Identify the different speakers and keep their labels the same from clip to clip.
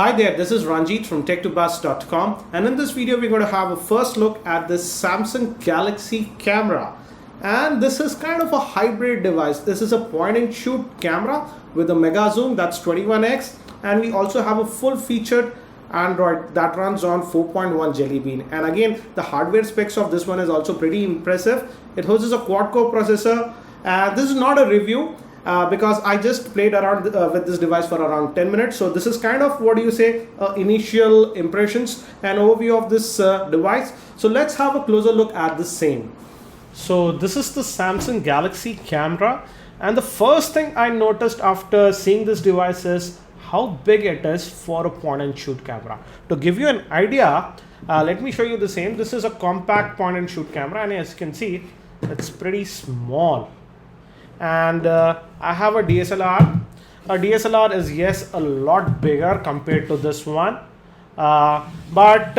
Speaker 1: Hi there, this is Ranjit from tech2buzz.com, and in this video we're going to have a first look at this Samsung Galaxy camera. And this is kind of a hybrid device. This is a point and shoot camera with a mega zoom, that's 21x, and we also have a full featured Android that runs on 4.1 Jellybean. And again, the hardware specs of this one is also pretty impressive. It houses a quad core processor. This is not a review because I just played around with this device for around 10 minutes. So this is kind of, what do you say, initial impressions and overview of this device. So let's have a closer look at the same. So this is the Samsung Galaxy camera, and the first thing I noticed after seeing this device is how big it is for a point and shoot camera. To give you an idea, let me show you the same. This is a compact point and shoot camera, and as you can see, it's pretty small. And I have a DSLR. A DSLR is, yes, a lot bigger compared to this one, but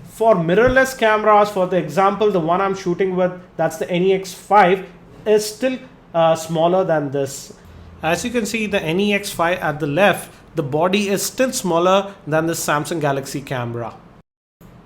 Speaker 1: for mirrorless cameras, for the example, the one I'm shooting with, that's the NEX5, is still smaller than this. As you can see, the NEX5 at the left, the body is still smaller than the Samsung Galaxy camera.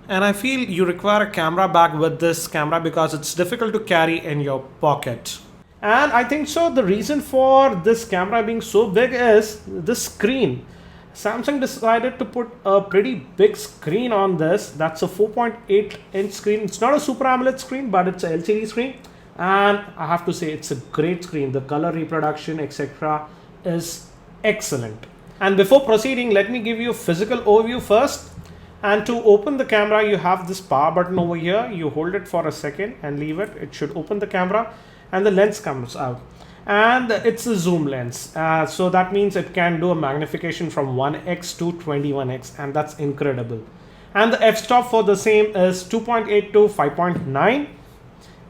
Speaker 1: And I feel you require a camera bag with this camera because it's difficult to carry in your pocket. And I think so the reason for this camera being so big is the screen. Samsung decided to put a pretty big screen on this. That's a 4.8 inch screen. It's not a Super AMOLED screen, but it's a LCD screen. And I have to say, it's a great screen. The color reproduction, etc. is excellent. And before proceeding, let me give you a physical overview first. And to open the camera, you have this power button over here. You hold it for a second and leave it. It should open the camera and the lens comes out. And it's a zoom lens. So that means it can do a magnification from 1x to 21x, and that's incredible. And the f-stop for the same is 2.8 to 5.9.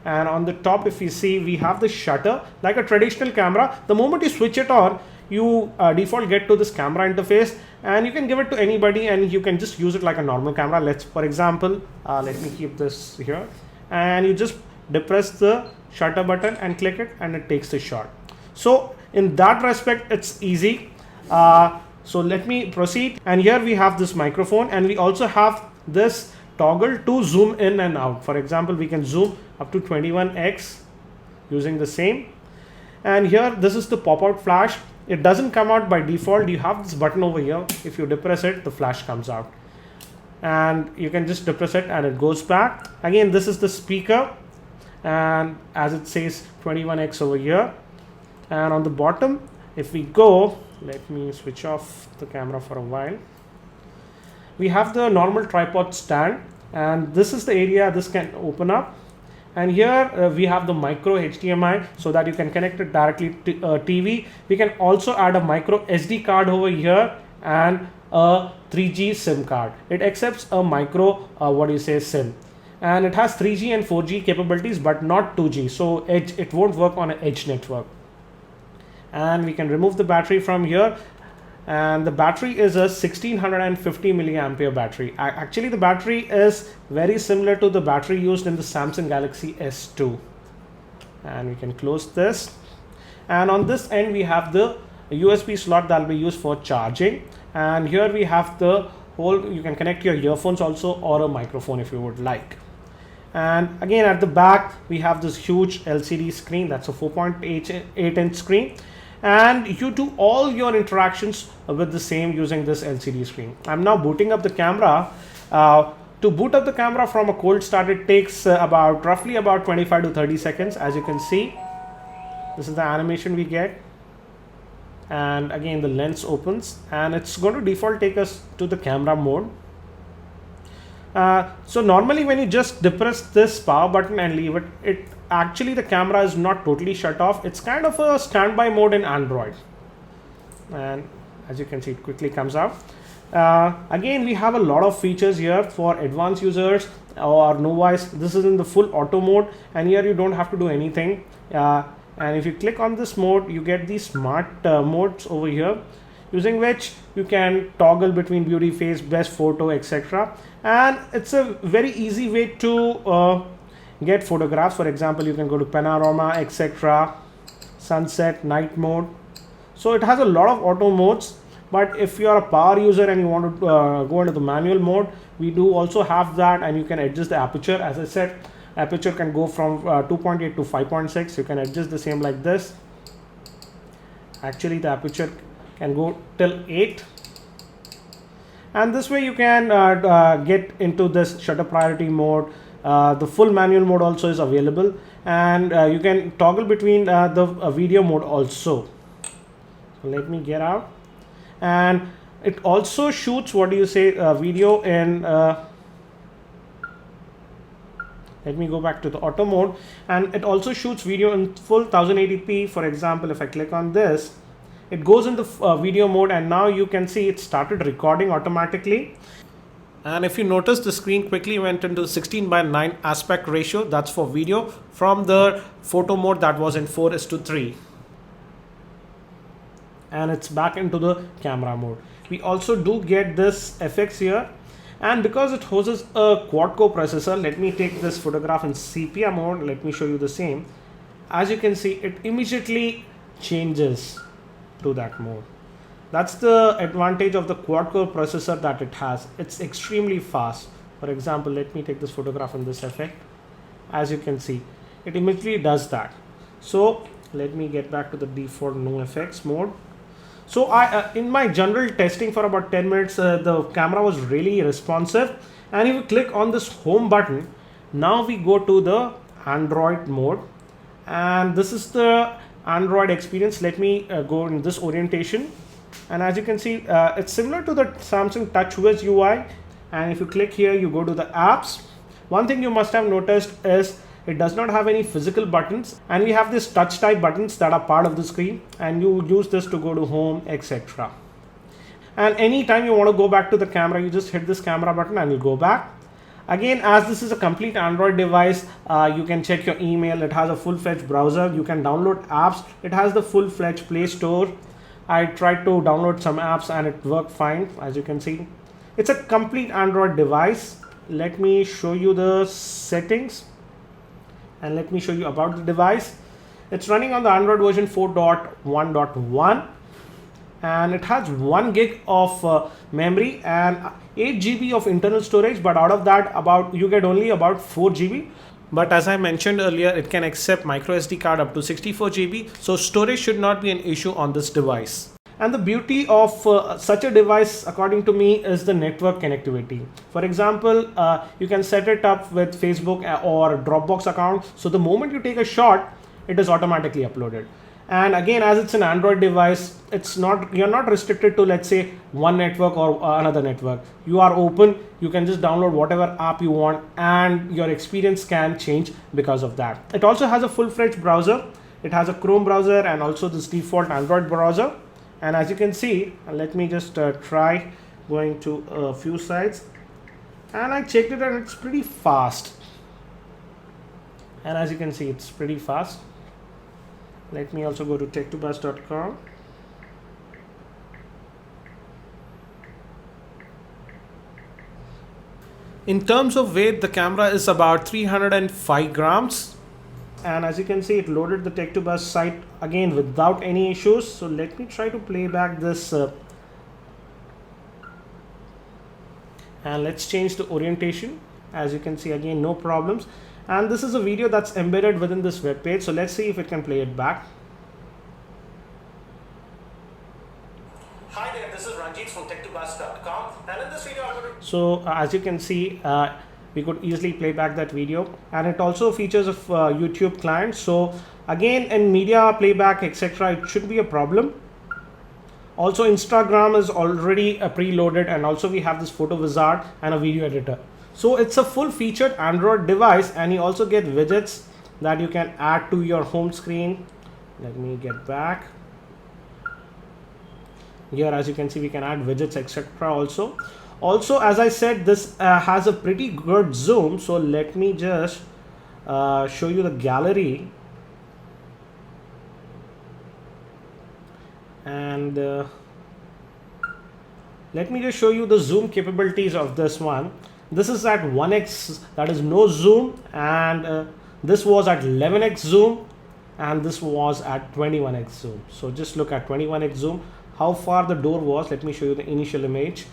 Speaker 1: And on the top, if you see, we have the shutter like a traditional camera. The moment you switch it on, you default get to this camera interface, and you can give it to anybody and you can just use it like a normal camera. Let's, for example, let me keep this here, and you just depress the shutter button and click it, and it takes the shot. So in that respect, it's easy. So let me proceed. And here we have this microphone, and we also have this toggle to zoom in and out. For example, we can zoom up to 21x using the same. And here, this is the pop-out flash. It doesn't come out by default. You have this button over here. If you depress it, the flash comes out, and you can just depress it and it goes back. Again, this is the speaker, and as it says 21x over here. And on the bottom, if we go, let me switch off the camera for a while. We have the normal tripod stand, and this is the area this can open up. And here we have the micro HDMI, so that you can connect it directly to TV. We can also add a micro SD card over here and a 3G SIM card. It accepts a micro SIM, and it has 3G and 4G capabilities, but not 2G. So it won't work on an edge network. And we can remove the battery from here. And the battery is a 1650 milliampere battery. Actually, the battery is very similar to the battery used in the Samsung Galaxy S2. And we can close this. And on this end, we have the USB slot that will be used for charging. And here we have the whole, you can connect your earphones also, or a microphone if you would like. And again, at the back, we have this huge LCD screen. That's a 4.8 inch screen. And you do all your interactions with the same using this LCD screen. I'm now booting up the camera. To boot up the camera from a cold start, it takes roughly about 25 to 30 seconds. As you can see, this is the animation we get. And again, the lens opens, and it's going to default take us to the camera mode. So normally when you just depress this power button and leave it, actually the camera is not totally shut off. It's kind of a standby mode in Android. And as you can see, it quickly comes out. Again, we have a lot of features here for advanced users or novice. This is in the full auto mode, and here you don't have to do anything. And if you click on this mode, you get these smart modes over here, using which you can toggle between beauty, face, best photo, etc. And it's a very easy way to get photographs. For example, you can go to panorama, etc., sunset, night mode. So it has a lot of auto modes. But if you are a power user and you want to go into the manual mode, we do also have that, and you can adjust the aperture. As I said, aperture can go from 2.8 to 5.6. You can adjust the same like this. Actually, the aperture can go till 8. And this way you can get into this shutter priority mode. The full manual mode also is available, and you can toggle between the video mode also. So let me get out, and it also shoots, what do you say, video in let me go back to the auto mode, and it also shoots video in full 1080p. For example, if I click on this, it goes in the video mode, and now you can see it started recording automatically. And if you notice, the screen quickly went into 16:9 aspect ratio. That's for video, from the photo mode that was in 4:3. And it's back into the camera mode. We also do get this FX here, and because it houses a quad core processor, let me take this photograph in sepia mode. Let me show you the same. As you can see, it immediately changes to that mode. That's the advantage of the quad core processor that it has. It's extremely fast. For example, let me take this photograph in this effect. As you can see, it immediately does that. So let me get back to the default no effects mode. So I in my general testing for about 10 minutes, the camera was really responsive. And if you click on this home button, now we go to the Android mode, and this is the Android experience. Let me go in this orientation, and as you can see, it's similar to the Samsung TouchWiz UI. And if you click here, you go to the apps. One thing you must have noticed is it does not have any physical buttons, and we have these touch type buttons that are part of the screen, and you use this to go to home, etc. And anytime you want to go back to the camera, you just hit this camera button and you go back. Again, as this is a complete Android device, you can check your email. It has a full-fledged browser. You can download apps. It has the full-fledged Play Store. I tried to download some apps and it worked fine. As you can see, it's a complete Android device. Let me show you the settings, and let me show you about the device. It's running on the Android version 4.1.1, and it has 1 gig of memory and 8 GB of internal storage, but out of that you get only about 4 GB. But as I mentioned earlier, it can accept micro SD card up to 64 GB, so storage should not be an issue on this device. And the beauty of such a device, according to me, is the network connectivity. For example, you can set it up with Facebook or Dropbox account. So the moment you take a shot, it is automatically uploaded. And again, as it's an Android device, you're not restricted to, let's say, one network or another network. You are open. You can just download whatever app you want, and your experience can change because of that. It also has a full-fledged browser. It has a Chrome browser and also this default Android browser. And as you can see, let me just try going to a few sites, and I checked it and it's pretty fast. And as you can see, it's pretty fast. Let me also go to tech2buzz.com. In terms of weight, the camera is about 305 grams. And as you can see, it loaded the Tech2Buzz site again without any issues. So let me try to play back this and let's change the orientation. As you can see, again, no problems. And this is a video that's embedded within this web page. So let's see if it can play it back. Hi there, this is Ranjit from tech2buzz.com, and in this video I'm going to... So as you can see, we could easily play back that video, and it also features a YouTube client. So again, in media playback, etc., it should be a problem. Also, Instagram is already preloaded, and also we have this photo wizard and a video editor. So it's a full featured Android device, and you also get widgets that you can add to your home screen. Let me get back. Here, as you can see, we can add widgets, etc. Also, as I said, this has a pretty good zoom. So let me just show you the gallery. And let me just show you the zoom capabilities of this one. This is at 1x, that is no zoom, and this was at 11x zoom, and this was at 21x zoom. So just look at 21x zoom, how far the door was. Let me show you the initial image.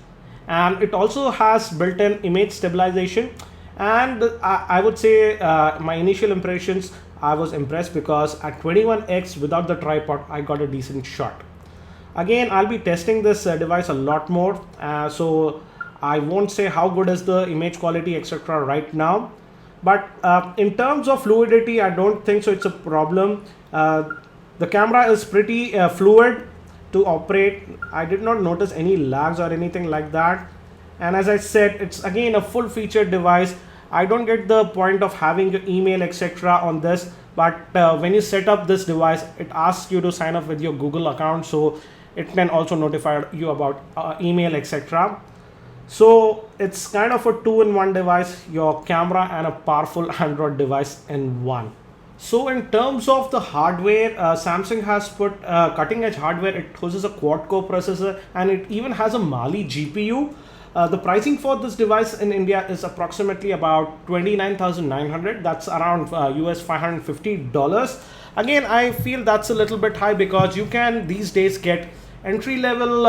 Speaker 1: And it also has built-in image stabilization. And I would say my initial impressions, I was impressed because at 21x without the tripod, I got a decent shot. Again, I'll be testing this device a lot more. So I won't say how good is the image quality, etc. right now. But in terms of fluidity, I don't think so it's a problem. The camera is pretty fluid to operate. I did not notice any lags or anything like that. And as I said, it's again a full featured device. I don't get the point of having your email etc. on this, but when you set up this device, it asks you to sign up with your Google account, so it can also notify you about email etc. So it's kind of a two-in-one device, your camera and a powerful Android device in one. So in terms of the hardware, Samsung has put cutting-edge hardware. It uses a quad-core processor and it even has a Mali GPU. The pricing for this device in India is approximately about $29,900. That's around US $550. Again, I feel that's a little bit high because you can these days get entry-level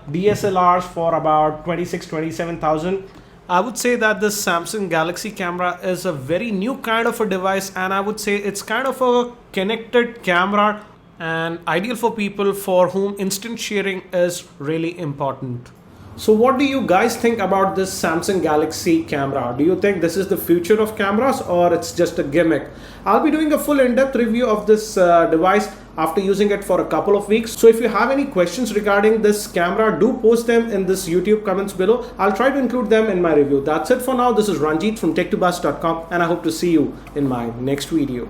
Speaker 1: DSLRs for about 27,000. I would say that this Samsung Galaxy camera is a very new kind of a device, and I would say it's kind of a connected camera and ideal for people for whom instant sharing is really important. So what do you guys think about this Samsung Galaxy camera? Do you think this is the future of cameras or it's just a gimmick? I'll be doing a full in-depth review of this device after using it for a couple of weeks. So if you have any questions regarding this camera, do post them in this YouTube comments below. I'll try to include them in my review. That's it for now. This is Ranjit from tech2buzz.com and I hope to see you in my next video.